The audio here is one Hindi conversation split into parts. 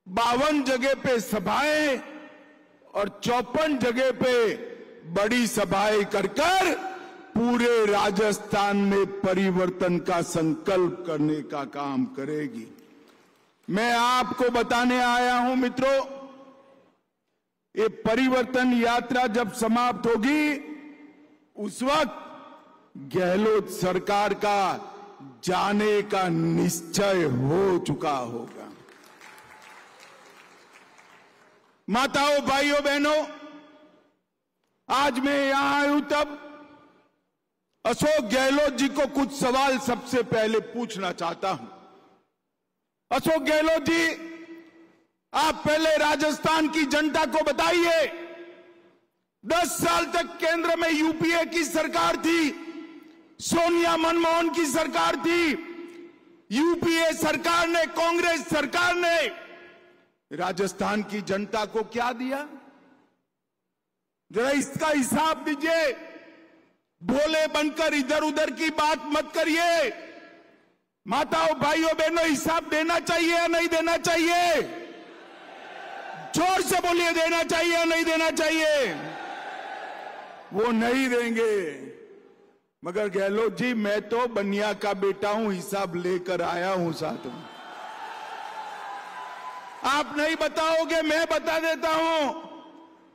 52 जगह पे सभाएं और 54 जगह पे बड़ी सभाएं कर पूरे राजस्थान में परिवर्तन का संकल्प करने का काम करेगी। मैं आपको बताने आया हूं मित्रों, ये परिवर्तन यात्रा जब समाप्त होगी उस वक्त गहलोत सरकार का जाने का निश्चय हो चुका होगा। माताओं, भाइयों, बहनों, आज मैं यहां आया हूं तब अशोक गहलोत जी को कुछ सवाल सबसे पहले पूछना चाहता हूं। अशोक गहलोत जी, आप पहले राजस्थान की जनता को बताइए, 10 साल तक केंद्र में यूपीए की सरकार थी, सोनिया मनमोहन की सरकार थी। यूपीए सरकार ने, कांग्रेस सरकार ने राजस्थान की जनता को क्या दिया? जरा इसका हिसाब दीजिए। भोले बनकर इधर उधर की बात मत करिए। माताओं, भाइयों, बहनों, हिसाब देना चाहिए या नहीं देना चाहिए? जोर से बोलिए, देना चाहिए या नहीं देना चाहिए? वो नहीं देंगे। मगर गहलोत जी, मैं तो बनिया का बेटा हूं, हिसाब लेकर आया हूं साथ में। आप नहीं बताओगे, मैं बता देता हूं।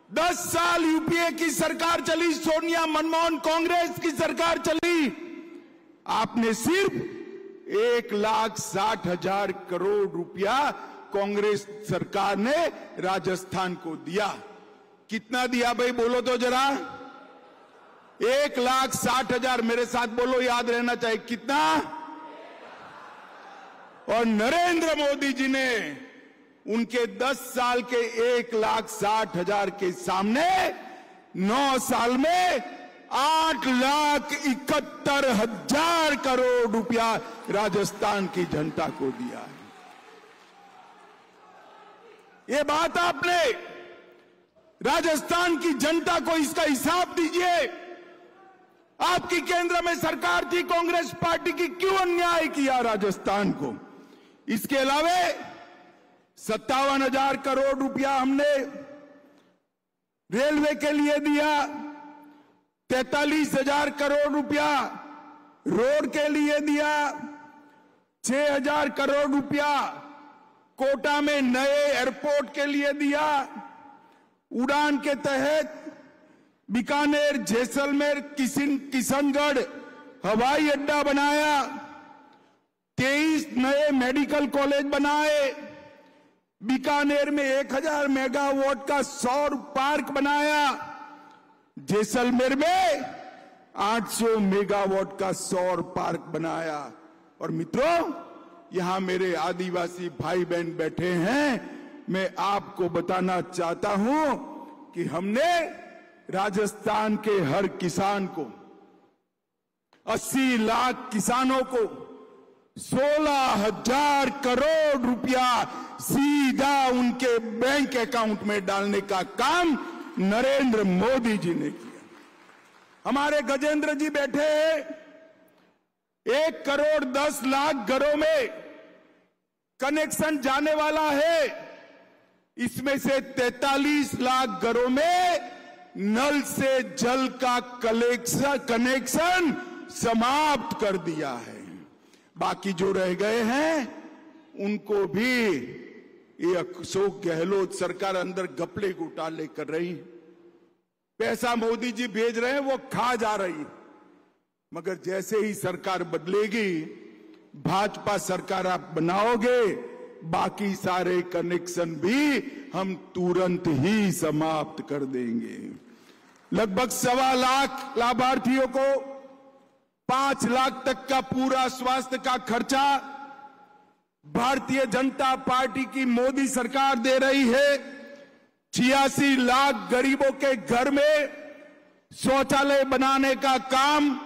10 साल यूपीए की सरकार चली, सोनिया मनमोहन कांग्रेस की सरकार चली। आपने सिर्फ 1,60,000 करोड़ रुपया कांग्रेस सरकार ने राजस्थान को दिया। कितना दिया भाई, बोलो तो जरा। 1,60,000, मेरे साथ बोलो, याद रहना चाहिए, कितना? और नरेंद्र मोदी जी ने उनके 10 साल के 1,60,000 के सामने 9 साल में 8,71,000 करोड़ रुपया राजस्थान की जनता को दिया है। ये बात आपने राजस्थान की जनता को इसका हिसाब दीजिए। आपकी केंद्र में सरकार थी कांग्रेस पार्टी की, क्यों अन्याय किया राजस्थान को? इसके अलावा 57,000 करोड़ रुपया हमने रेलवे के लिए दिया, 43,000 करोड़ रुपया रोड के लिए दिया, 6,000 करोड़ रुपया कोटा में नए एयरपोर्ट के लिए दिया, उड़ान के तहत बीकानेर, जैसलमेर, किशनगढ़ हवाई अड्डा बनाया, 23 नए मेडिकल कॉलेज बनाए, बीकानेर में 1,000 मेगावाट का सौर पार्क बनाया, जैसलमेर में 800 मेगावाट का सौर पार्क बनाया। और मित्रों, यहां मेरे आदिवासी भाई बहन बैठे हैं, मैं आपको बताना चाहता हूं कि हमने राजस्थान के हर किसान को, 80 लाख किसानों को 16,000 करोड़ रुपया सीधा उनके बैंक अकाउंट में डालने का काम नरेंद्र मोदी जी ने किया। हमारे गजेंद्र जी बैठे हैं, 1,10,00,000 घरों में कनेक्शन जाने वाला है। इसमें से 43 लाख घरों में नल से जल का कनेक्शन समाप्त कर दिया है। बाकी जो रह गए हैं उनको भी ये अशोक गहलोत सरकार अंदर घपले घोटाले कर रही है। पैसा मोदी जी भेज रहे हैं, वो खा जा रही। मगर जैसे ही सरकार बदलेगी, भाजपा सरकार आप बनाओगे, बाकी सारे कनेक्शन भी हम तुरंत ही समाप्त कर देंगे। लगभग 1.25 लाख लाभार्थियों को 5 लाख तक का पूरा स्वास्थ्य का खर्चा भारतीय जनता पार्टी की मोदी सरकार दे रही है। 86 लाख गरीबों के घर में शौचालय बनाने का काम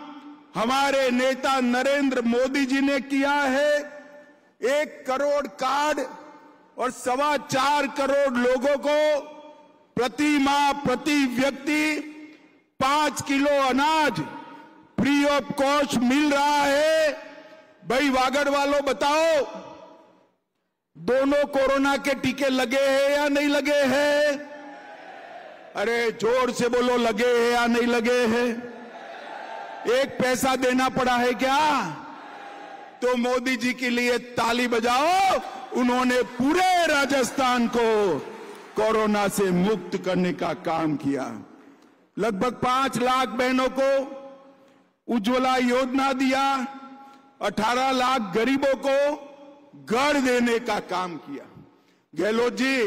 हमारे नेता नरेंद्र मोदी जी ने किया है। 1 करोड़ कार्ड और 4.25 करोड़ लोगों को प्रति माह, प्रति व्यक्ति 5 किलो अनाज फ्री ऑफ कॉस्ट मिल रहा है। भाई वागड़ वालों बताओ, दोनों कोरोना के टीके लगे हैं या नहीं लगे हैं? अरे जोर से बोलो, लगे हैं या नहीं लगे हैं? एक पैसा देना पड़ा है क्या? तो मोदी जी के लिए ताली बजाओ। उन्होंने पूरे राजस्थान को कोरोना से मुक्त करने का काम किया। लगभग 5 लाख बहनों को उज्ज्वला योजना दिया, 18 लाख गरीबों को घर देने का काम किया। गहलोत जी,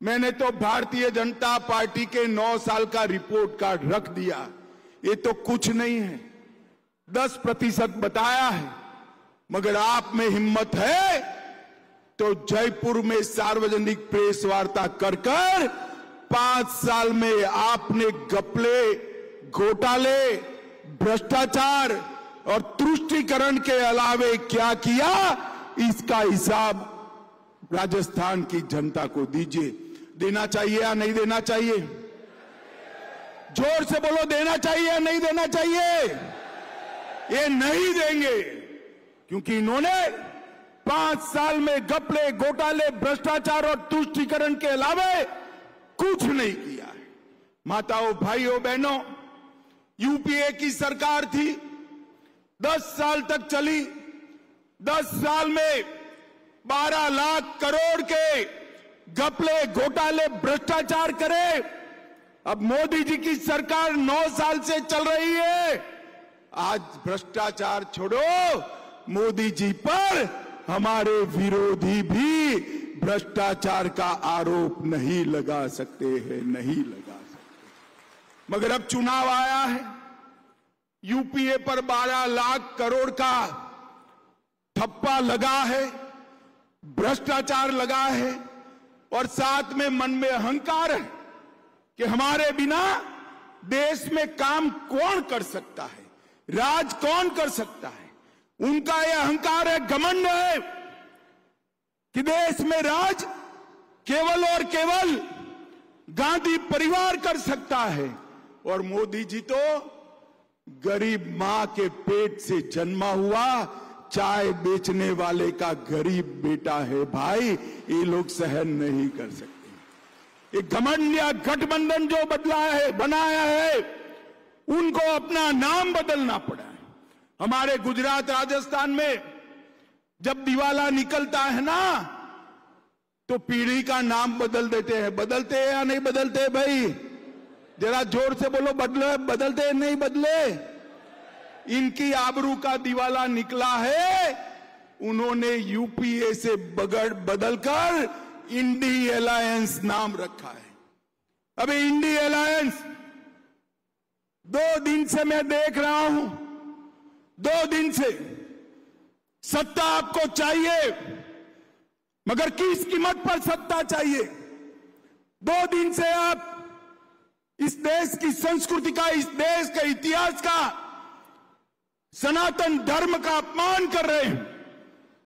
मैंने तो भारतीय जनता पार्टी के 9 साल का रिपोर्ट कार्ड रख दिया। ये तो कुछ नहीं है, 10% बताया है। मगर आप में हिम्मत है तो जयपुर में सार्वजनिक प्रेस वार्ता कर 5 साल में आपने घपले, घोटाले, भ्रष्टाचार और तुष्टीकरण के अलावे क्या किया, इसका हिसाब राजस्थान की जनता को दीजिए। देना चाहिए या नहीं देना चाहिए? जोर से बोलो, देना चाहिए या नहीं देना चाहिए? ये नहीं देंगे, क्योंकि इन्होंने 5 साल में घपले, घोटाले, भ्रष्टाचार और तुष्टीकरण के अलावा कुछ नहीं किया है। माताओं, भाइयों, बहनों, यूपीए की सरकार थी, 10 साल तक चली। 10 साल में 12 लाख करोड़ के घपले, घोटाले, भ्रष्टाचार करे। अब मोदी जी की सरकार 9 साल से चल रही है। आज भ्रष्टाचार छोड़ो, मोदी जी पर हमारे विरोधी भी भ्रष्टाचार का आरोप नहीं लगा सकते हैं, नहीं लगा सकते। मगर अब चुनाव आया है, यूपीए पर 12 लाख करोड़ का ठप्पा लगा है, भ्रष्टाचार लगा है और साथ में मन में अहंकार है कि हमारे बिना देश में काम कौन कर सकता है, राज कौन कर सकता है। उनका यह अहंकार है, घमंड है कि देश में राज केवल और केवल गांधी परिवार कर सकता है। और मोदी जी तो गरीब मां के पेट से जन्मा हुआ चाय बेचने वाले का गरीब बेटा है। भाई, ये लोग सहन नहीं कर सकते। एक घमंड या गठबंधन जो बनाया है, उनको अपना नाम बदलना पड़ा है। हमारे गुजरात, राजस्थान में जब दिवाला निकलता है ना, तो पीढ़ी का नाम बदल देते हैं। बदलते हैं या नहीं बदलते? भाई जरा जोर से बोलो, बदलते हैं नहीं बदले? इनकी आबरू का दिवाला निकला है। उन्होंने यूपीए से बदलकर इंडी अलायंस नाम रखा है। अबे इंडी अलायंस 2 दिन से मैं देख रहा हूं, 2 दिन से सत्ता आपको चाहिए, मगर किस कीमत पर सत्ता चाहिए? 2 दिन से आप इस देश की संस्कृति का, इस देश के इतिहास का, सनातन धर्म का अपमान कर रहे हैं।